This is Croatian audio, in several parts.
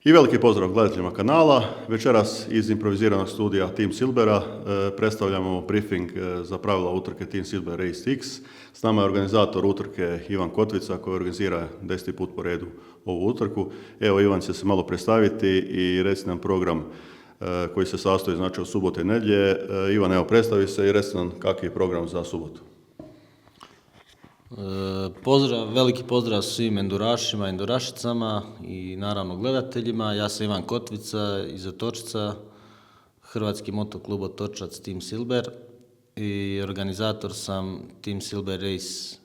I veliki pozdrav gledateljima kanala. Večeras iz improviziranog studija Team Silvera predstavljamo briefing za pravila utrke Team Silver Race X. S nama je organizator utrke Ivan Kotvica koji organizira 10. put po redu ovu utrku. Evo, Ivan će se malo predstaviti i reći nam program koji se sastoji znači od subote i nedjelje. Ivan, evo, predstavi se i reci nam kakav je program za subotu. Veliki pozdrav svim endurašima, endurašicama i naravno gledateljima. Ja sam Ivan Kotvica iz Otočca, Hrvatski motoklub Otočac Team Silver i organizator sam Team Silver Race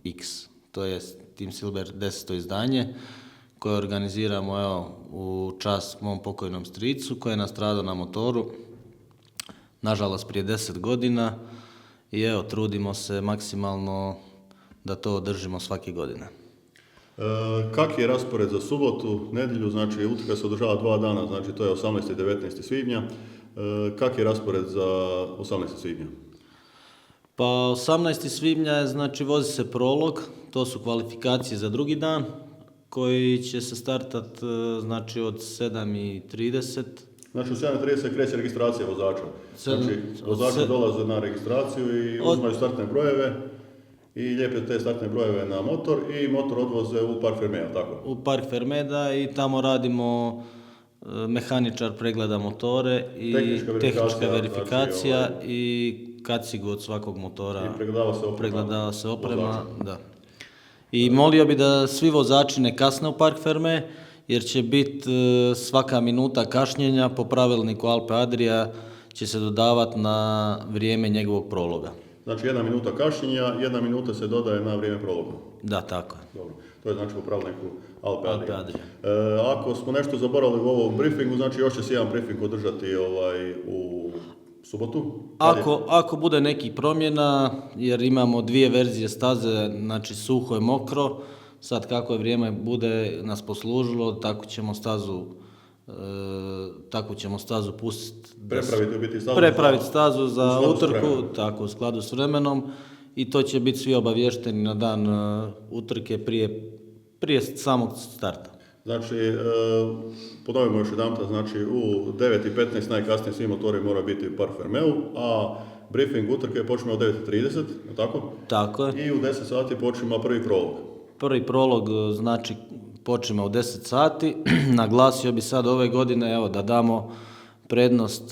X, to je Team Silver 10. izdanje koje organiziramo u čast mom pokojnom stricu koji je nastradao na motoru, nažalost prije 10 godina. I evo, trudimo se maksimalno da to održimo svake godine. Kaki je raspored za subotu, nedjelju, znači utrka se održava 2 dana, znači to je 18. i 19. svibnja. Kaki je raspored za 18. svibnja? Pa 18. svibnja je, znači, vozi se prolog, to su kvalifikacije za drugi dan, koji će se startati znači od 7:30. Znači u 7:30 kreće registracija vozača. Znači vozači dolaze na registraciju i uzmaju startne brojeve i lijepe te startne brojeve na motor i motor odvoze u Park Fermeda, tako? U Park Fermeda i tamo radimo, mehaničar pregleda motore i tehnička verifikacija znači, i kacigu od svakog motora. I pregledava se oprema. Da. I molio bi da svi vozači ne kasne u Park Ferme, jer će biti svaka minuta kašnjenja po pravilniku Alpe Adria će se dodavati na vrijeme njegovog prologa. Znači 1 minuta kašnjenja, 1 minuta se dodaje na vrijeme prologa. Da, tako je. Dobro. To je znači po pravilniku Alpe Adria. Ako smo nešto zaboravili u ovom briefingu, znači još će se jedan briefing održati u subotu. Ako bude nekih promjena, jer imamo 2 verzije staze, znači suho i mokro, sad kako je vrijeme bude nas poslužilo, tako ćemo stazu pustiti. Prepraviti stazu za utrku, tako u skladu s vremenom, i to će biti svi obavješteni na dan utrke prije samog starta. Znači, ponovimo još jedanput, znači u 9:15 najkasnije svi motori moraju biti u Park Fermeu, a briefing utrke počne od 9:30, tako? Tako je. I u 10 sati počnemo prvi prolog. Prvi prolog, znači, počnemo u 10 sati. Naglasio bi sad ove godine, evo, da damo prednost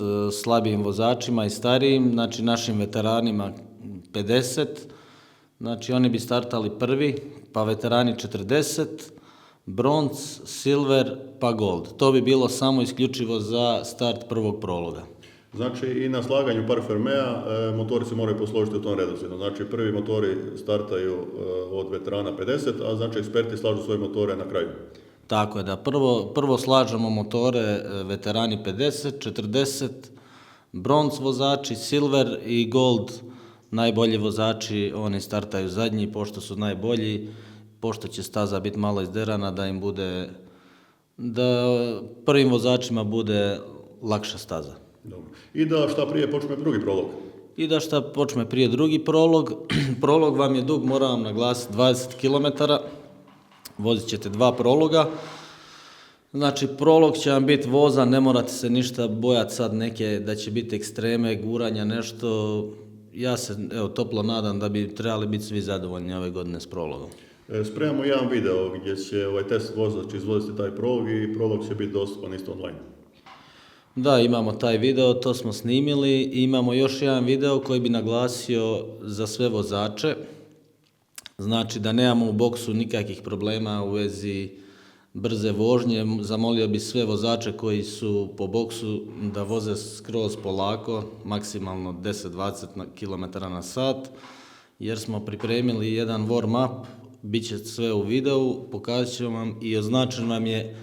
slabijim vozačima i starijim, znači našim veteranima 50, znači oni bi startali prvi, pa veterani 40, bronz, silver, pa gold. To bi bilo samo isključivo za start prvog prologa. Znači i na slaganju Park Fermea motori se moraju posložiti u tom redoslijedu. Znači prvi motori startaju od veterana 50, a znači eksperti slažu svoje motore na kraju. Tako je, da prvo slažemo motore veterani 50, 40, bronz vozači, silver i gold, najbolji vozači, oni startaju zadnji pošto su najbolji, pošto će staza biti malo izderana, da prvim vozačima bude lakša staza. Dobro. I da šta prije počne drugi prolog. Prolog vam je dug, moram vam naglasiti, 20 km. Vozit ćete 2 prologa. Znači, prolog će vam biti vozan, ne morate se ništa bojati sad neke da će biti ekstreme, guranja, nešto. Ja se toplo nadam da bi trebali biti svi zadovoljni ove godine s prologom. Spremamo jedan video gdje će test vozač izvoziti taj prolog i prolog će biti dostupan isto online. Da, imamo taj video, to smo snimili i imamo još jedan video koji bi naglasio za sve vozače. Znači da nemamo u boksu nikakvih problema u vezi brze vožnje. Zamolio bi sve vozače koji su po boksu da voze skroz polako, maksimalno 10-20 km/h, jer smo pripremili jedan warm-up, bit će sve u videu, pokazat ćemo vam i označen vam je,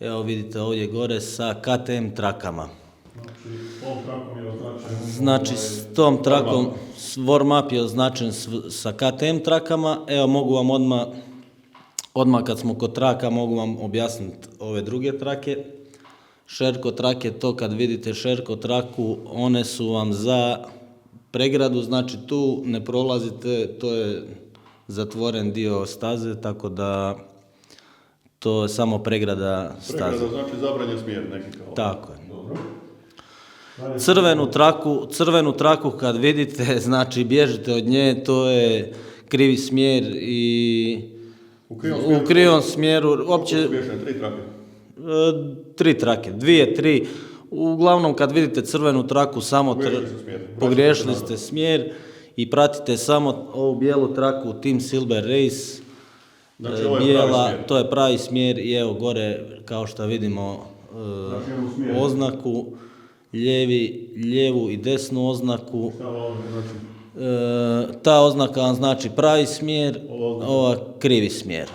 evo vidite ovdje gore, sa KTM trakama. Znači, s tom trakom warm-up je označen sa KTM trakama. Evo, mogu vam odmah kad smo kod traka, mogu vam objasniti ove druge trake. Šerko trake, to kad vidite šerko traku, one su vam za pregradu, znači tu ne prolazite, to je zatvoren dio staze, tako da to je samo pregrada staze. Pregrada znači zabranjen smjer neki kao. Tako je. Dobro. Crvenu traku kad vidite, znači bježite od nje, to je krivi smjer i u krivom smjeru, uopće Tri trake. 3 trake, 2, 3, uglavnom kad vidite crvenu traku samo pogriješili ste smjer i pratite samo ovu bijelu traku Team Silver Race, Znači, ovo je bijela, pravi smjer. to je pravi smjer i evo gore kao što vidimo Znači, imamo smjer. oznaku, lijevu i desnu oznaku. Šta ovo znači? Ta oznaka vam znači pravi smjer, Ova ova krivi smjer.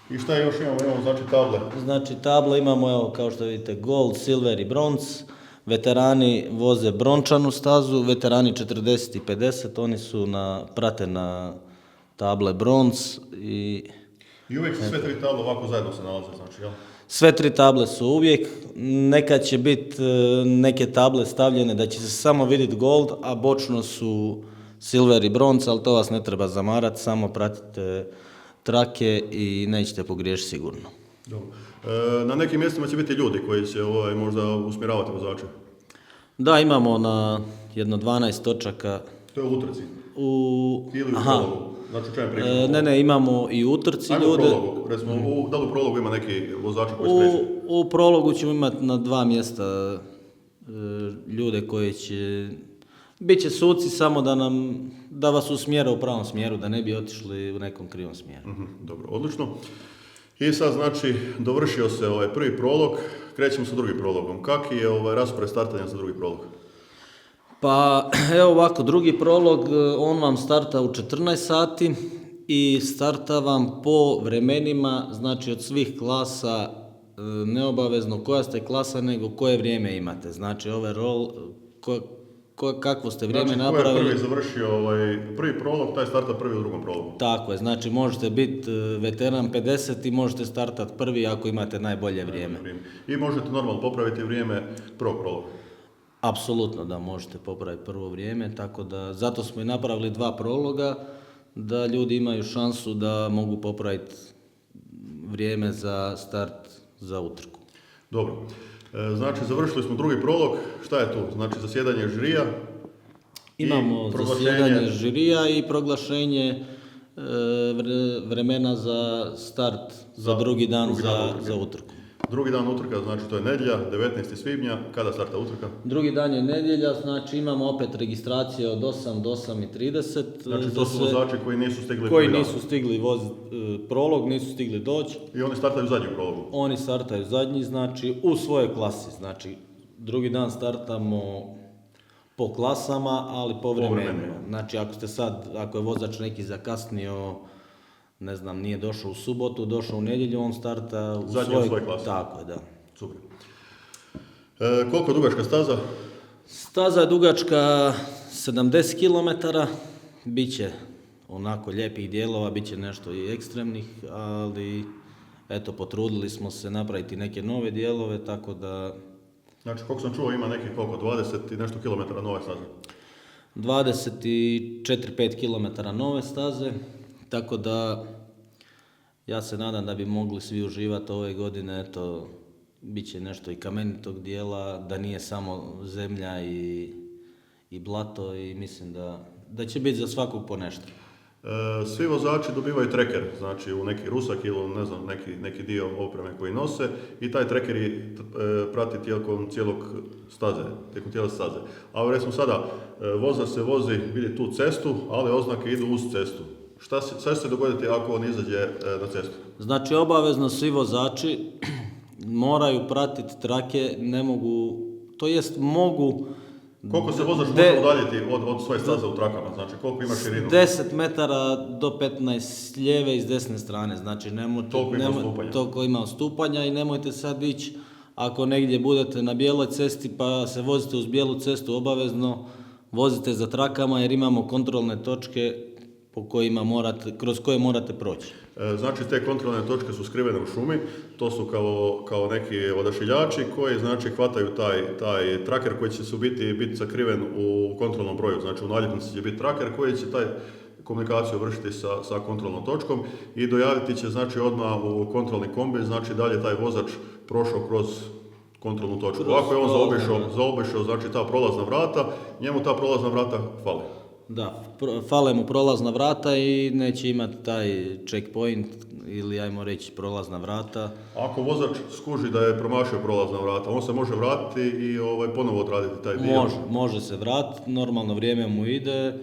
I šta još imamo? Imamo znači table. Znači table imamo, evo kao što vidite, gold, silver i bronze. Veterani voze brončanu stazu, veterani 40 i 50, oni su prate na table bronze i I uvijek su sve tri table ovako zajedno se nalaze, znači, jel? sve 3 table su uvijek. Nekad će biti neke table stavljene da će se samo vidjeti gold, a bočno su silver i bronze, ali to vas ne treba zamarati, samo pratite trake i nećete pogriješiti sigurno. Dobro. Na nekim mjestima će biti ljudi koji će možda usmjeravati vozače. Da, imamo na jedno 12 točaka To je u utrci. Ili u Aha. prologu. Znači o čem pričamo? Ne, imamo i u utrci Ajmo ljude. u prologu. Recimo, da li u prologu ima neki vozači koji se kreće? U prologu ćemo imati na 2 mjesta ljude koji će... Biće suci samo da vas usmjere u pravom smjeru, da ne bi otišli u nekom krivom smjeru. Dobro, odlično. I sad znači dovršio se prvi prolog, krećemo sa drugim prologom. Kaki je raspored startanja za drugi prolog? Pa evo ovako, drugi prolog, on vam starta u 14 sati i starta vam po vremenima, znači od svih klasa, neobavezno koja ste klasa, nego koje vrijeme imate. Znači overall, kakvo ste vrijeme napravili. Ko je prvi završio prvi prolog, taj starta prvi u drugom prologu. Tako je, znači možete biti veteran 50 i možete startati prvi ako imate najbolje vrijeme. I možete normalno popraviti vrijeme prvog prologa. Apsolutno da možete popraviti prvo vrijeme, tako da zato smo i napravili 2 prologa, da ljudi imaju šansu da mogu popraviti vrijeme za start za utrku. Dobro. Znači, završili smo drugi prolog. Šta je tu? Znači, zasjedanje žirija. Imamo zasjedanje žirija i proglašenje vremena za start za drugi dan za utrku. Drugi dan utrka, znači to je nedjelja, 19. svibnja. Kada starta utrka? Drugi dan je nedjelja, znači imamo opet registracije od 8 do 8:30. Znači, to su vozači koji nisu stigli koji nisu stigli voziti prolog, nisu stigli doći. I oni startaju zadnji u prologu? Oni startaju zadnji, znači u svojoj klasi. Znači, drugi dan startamo po klasama, ali po vremenima. Znači, ako je vozač neki zakasnio, ne znam, nije došao u subotu, došao u nedjelju, on starta u svojoj klasi. Tako je, da. Super. Koliko je dugačka staza? Staza je dugačka 70 km, bit će onako lijepih dijelova, bit će nešto i ekstremnih, ali eto, potrudili smo se napraviti neke nove dijelove, tako da... Znači, koliko sam čuo, ima nekih 20 i nešto kilometara nove staze? 24-5 km nove staze, tako da ja se nadam da bi mogli svi uživati ove godine, eto, bit će nešto i kamenitog dijela, da nije samo zemlja i blato i mislim da će biti za svakog po nešto. Svi vozači dobivaju treker, znači u neki rusak ili ne znam, neki dio opreme koji nose i taj treker prati tijekom cijelog staze, tijekom cijele staze. A recimo sada vozač se vozi, vidi tu cestu, ali oznake idu uz cestu. Šta će se dogoditi ako on izađe na cestu? Znači obavezno svi vozači moraju pratiti trake, ne mogu, to jest mogu... Koliko se vozač može udaljiti od svoje staze u trakama? Znači koliko ima širinu? 10 metara do 15 s lijeve i s desne strane, znači toliko ima odstupanja i nemojte sad ići ako negdje budete na bijeloj cesti pa se vozite uz bijelu cestu, obavezno vozite za trakama jer imamo kontrolne točke kroz koje morate proći. Znači te kontrolne točke su skrivene u šumi, to su kao neki odašiljači koji znači hvataju taj traker koji će se biti sakriven u kontrolnom broju. Znači u naljepnici će biti traker koji će komunikaciju vršiti sa kontrolnom točkom i dojaviti će znači odmah u kontrolni kombi, znači da li je taj vozač prošao kroz kontrolnu točku. Ako je on zaobišao znači ta prolazna vrata, njemu ta prolazna vrata fale. Da, fale mu prolazna vrata i neće imati taj checkpoint ili ajmo reći prolazna vrata. Ako vozač skuži da je promašio prolazna vrata, on se može vratiti i ponovo odraditi taj dio. Može se vratiti, normalno vrijeme mu ide,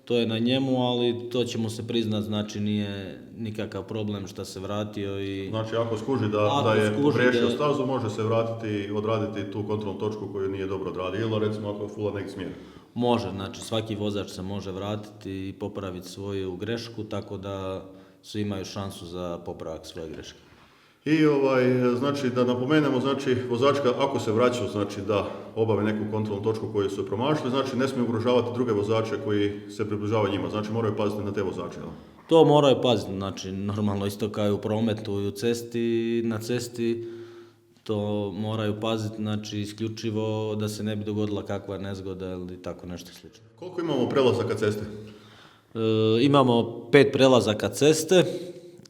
to je na njemu, ali to će mu se priznat, znači nije nikakav problem što se vratio i... Znači ako skuži da je pogriješio stazu, može se vratiti i odraditi tu kontrolnu točku koju nije dobro odradio, ili recimo ako je fula neki smjer. Može, znači svaki vozač se može vratiti i popraviti svoju grešku, tako da svi imaju šansu za popravak svoje greške. I znači da napomenemo, znači vozačka ako se vraća, znači da obave neku kontrolnu točku koju su promašili, znači ne smije ugrožavati druge vozače koji se približavaju njima, znači moraju paziti na te vozače. No? To moraju paziti, znači normalno isto kao i u prometu i na cesti, to moraju paziti, znači isključivo da se ne bi dogodila kakva nezgoda ili tako nešto slično. Koliko imamo prelazaka ceste? Imamo 5 prelazaka ceste,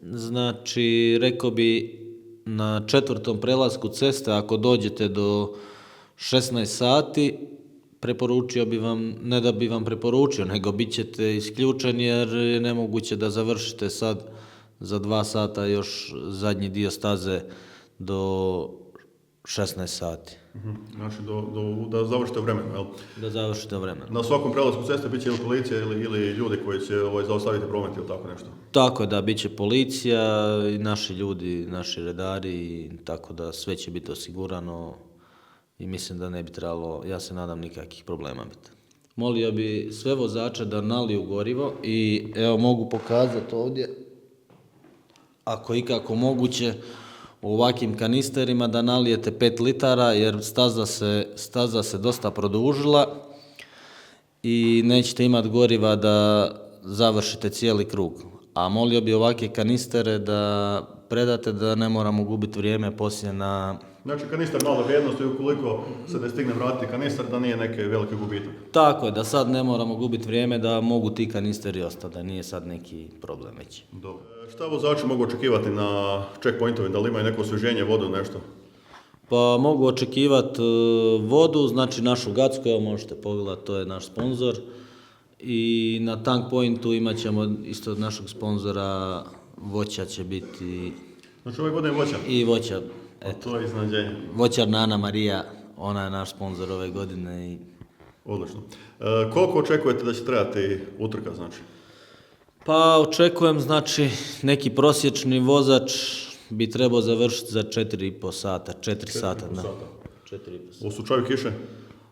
znači rekao bi na 4. prelasku ceste ako dođete do 16 sati, preporučio bi vam, ne da bi vam preporučio, nego bit ćete isključeni jer je nemoguće da završite sad za 2 sata još zadnji dio staze do 16 sati. Znači da završite vremenu, jel? Da završite vremenu. Na svakom prelasku ceste bit će ili policija ili ljudi koji će zaustaviti promet ili tako nešto? Tako je, da, bit će policija i naši ljudi, naši redari, tako da sve će biti osigurano i mislim da ne bi trebalo, ja se nadam, nikakvih problema biti. Molio bi sve vozače da naliju gorivo i evo mogu pokazati ovdje, ako ikako moguće, u ovakvim kanisterima da nalijete 5 litara jer staza se dosta produžila i nećete imati goriva da završite cijeli krug. A molio bi ovakve kanistere da predate da ne moramo gubiti vrijeme poslije na... Znači kanister male vrijednosti, ukoliko se ne stigne vratiti kanister, da nije neki veliki gubitak. Tako je, da sad ne moramo gubiti vrijeme, da mogu ti kanisteri ostati, da nije sad neki problem već. Dobro. Šta vozači mogu očekivati na checkpointovima, da li imaju neko osvježenje, vodu, nešto? Pa mogu očekivati vodu, znači našu Gacku, evo možete pogledati, to je naš sponzor. I na tank pointu imat ćemo isto od našeg sponzora, voća će biti... Znači ove godine voća? I voća. Eto. To je iznadženje. Voćarna Ana Marija, ona je naš sponzor ove godine. Odlično. Koliko očekujete da će trajati utrka, znači? Pa očekujem, znači, neki prosječni vozač bi trebao završiti za 4,5 sata, 4 sata. 4,5 sata. U slučaju kiše?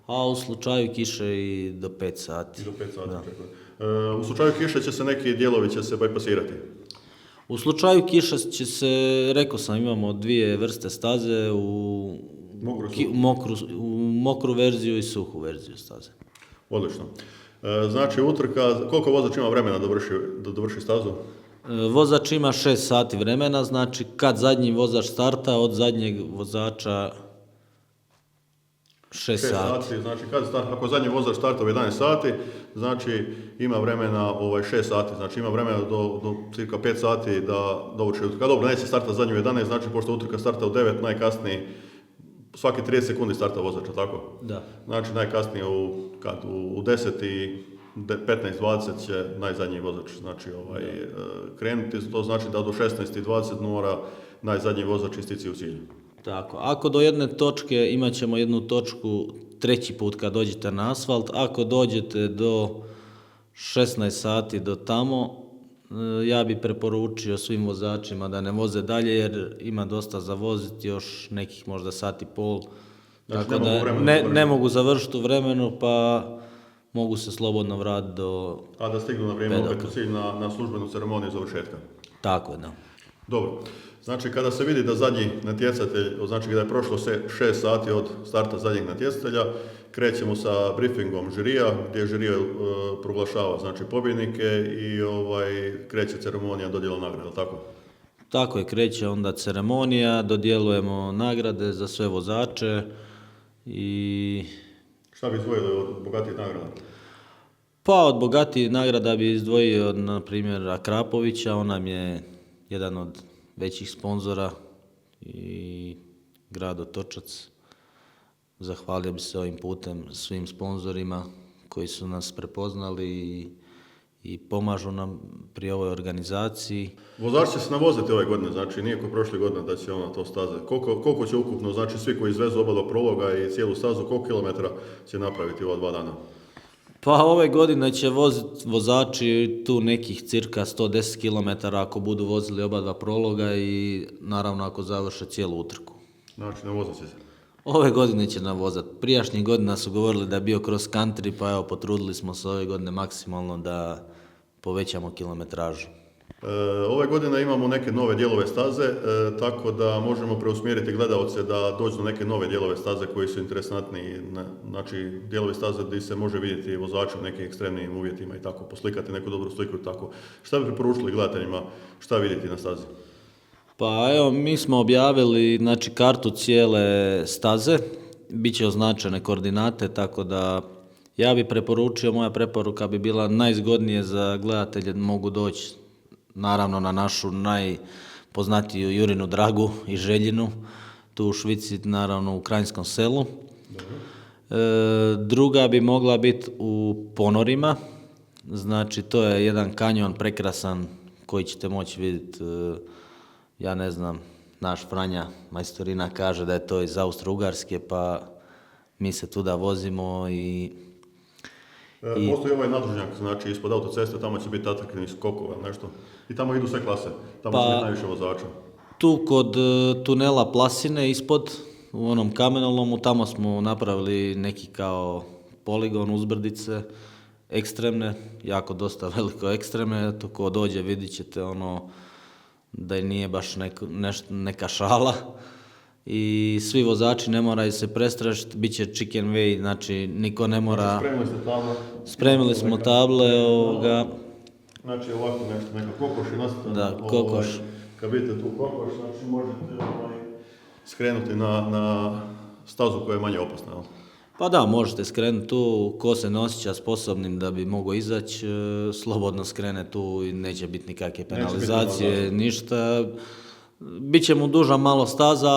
A u slučaju kiše i do 5 sati. I do 5 sati očekujem. U slučaju kiše će se neki dijelovi bajpasirati? U slučaju kiša će se, rekao sam, imamo 2 vrste staze, u mokru verziju i suhu verziju staze. Odlično. Znači utrka, koliko vozač ima vremena da dovrši stazu? Vozač ima 6 sati vremena, znači kad zadnji vozač starta, od zadnjeg vozača 6 sati. Znači ako zadnji vozač starta u 11 sati, znači ima vremena 6 sati, znači ima vremena do cirka 5 sati da dovrši utrka. Dobro, neće starta zadnji u 11, znači pošto utrka starta u 9, najkasnije svaki 30 sekundi starta vozača, tako? Da. Znači najkasnije u 10 i 15-20 će najzadnji vozač krenuti, to znači da do 16:20 mora najzadnji vozač stići u cilju. Tako, ako do jedne točke imat ćemo jednu točku 3. put kad dođete na asfalt, ako dođete do 16 sati do tamo, ja bi preporučio svim vozačima da ne voze dalje jer ima dosta za voziti, još nekih možda sat i pol. Znači, tako da ne mogu završiti u vremenu pa mogu se slobodno vratiti do... A da stignu na vrijeme opet u cilj na službenu ceremoniju završetka. Tako, da. Dobro. Znači kada se vidi da zadnji natjecatelj, znači kada je prošlo 6 sati od starta zadnjeg natjecatelja, krećemo sa briefingom žirija, gdje žirija proglašava znači pobjednike i kreće ceremonija dodjela nagrada, tako? Tako je, kreće onda ceremonija, dodjelujemo nagrade za sve vozače i... Šta bi izdvojili od bogatih nagrada? Pa od bogatijih nagrada bi izdvojio, na primjer, Akrapovića, on nam je jedan od većih sponzora i grad Otočac. Zahvalio bi se ovim putem svim sponzorima koji su nas prepoznali i pomažu nam pri ovoj organizaciji. Vozač će se navoziti ove godine, znači nije ko prošle godine da će ona to staze. Koliko će ukupno, znači svi koji izvezu oba do prologa i cijelu stazu, koliko kilometara će napraviti ova 2 dana? Pa ove godine će voziti vozači tu nekih cirka 110 km ako budu vozili oba dva prologa i naravno ako završe cijelu utrku. Znači navozit će se. Ove godine će navozati. Prijašnjih godina su govorili da je bio cross country, pa evo potrudili smo se ove godine maksimalno da povećamo kilometražu. Ove godine imamo neke nove dijelove staze, tako da možemo preusmjeriti gledalce da dođu do neke nove dijelove staze koji su interesantni. Znači, dijelovi staze gdje se može vidjeti vozača u nekim ekstremnim uvjetima i tako, poslikati neku dobru sliku i tako. Šta bi preporučili gledateljima, šta vidjeti na stazi? Pa evo, mi smo objavili znači, kartu cijele staze, bit će označene koordinate, tako da ja bi preporučio, moja preporuka bi bila najzgodnije za gledatelje mogu doći naravno na našu najpoznatiju Jurinu Dragu i Željinu, tu u Švici, naravno u Kranjskom selu. Druga bi mogla biti u Ponorima, znači to je jedan kanjon prekrasan koji ćete moći vidjeti, ja ne znam, naš Franja majstorina kaže da je to iz Austro-Ugarske, pa mi se tuda vozimo i Postoji ovaj nadvožnjak, znači ispod autoceste, tamo će biti atraktivnih skokova, nešto. I tamo idu sve klase, tamo će biti najviše vozača. tu kod tunela Plasine ispod, u onom kamenolomu, tamo smo napravili neki kao poligon uzbrdice, ekstremne, jako dosta veliko ekstremne, eto ko dođe vidit ćete ono da i nije baš neka šala. I svi vozači ne moraju se prestrašiti, bit će chicken way, znači niko ne mora... Spremili ste table? Spremili smo table, Znači ovako nešto, neka kokoš i nastavno. Da, kokoš. Kad vidite tu kokoš, znači možete skrenuti na stazu koja je manje opasna. Jel? Pa da, možete skrenuti tu, ko se ne osjeća sposobnim da bi mogao izaći, slobodno skrene tu i neće biti nikakve penalizacije, ništa. Biće mu duža malo staza,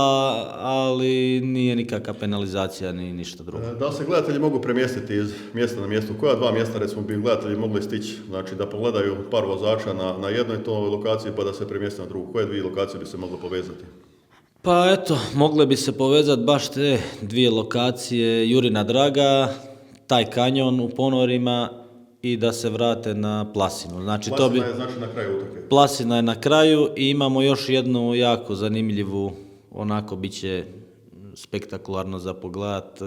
ali nije nikakva penalizacija ni ništa drugo. Da li se gledatelji mogu premjestiti iz mjesta na mjesto? Koja 2 mjesta recimo bi gledatelji mogli stići? Znači da pogledaju par vozača na jednoj toj lokaciji pa da se premjeste na drugu. Koje 2 lokacije bi se mogle povezati? Pa eto, mogle bi se povezati baš te 2 lokacije, Jurina Draga, taj kanjon u Ponorima i da se vrate na Plasinu. Znači, Plasina je znači na kraju utrke. Plasina je na kraju i imamo još jednu jako zanimljivu, onako bit će spektakularno za pogledat,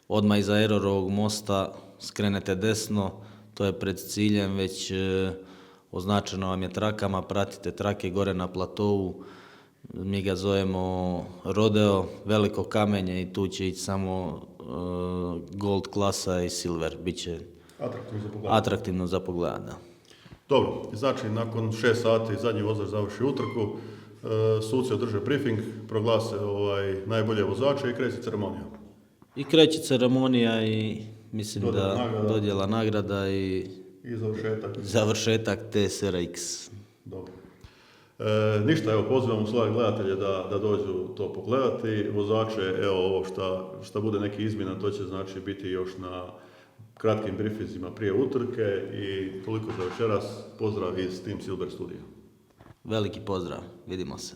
odmah iza Erorovog mosta skrenete desno, to je pred ciljem, već označeno vam je trakama, pratite trake gore na platovu, mi ga zovemo Rodeo, veliko kamenje i tu će ići samo gold klasa i silver, bit će atraktivno za pogled. Da. Dobro, znači nakon 6 sati zadnji vozač završi utrku, suci održe briefing, proglase najbolje vozače i kreće ceremonija. I kreće ceremonija i mislim dodjela nagrada i završetak TSRX. Dobro. Ništa, evo pozivamo svoje gledatelje da dođu to pogledati. Vozače, evo ovo šta bude neki izmjena, to će znači biti još na kratkim briefizima prije utrke i toliko za večeras. Pozdrav iz Team Silver Studio. Veliki pozdrav, vidimo se.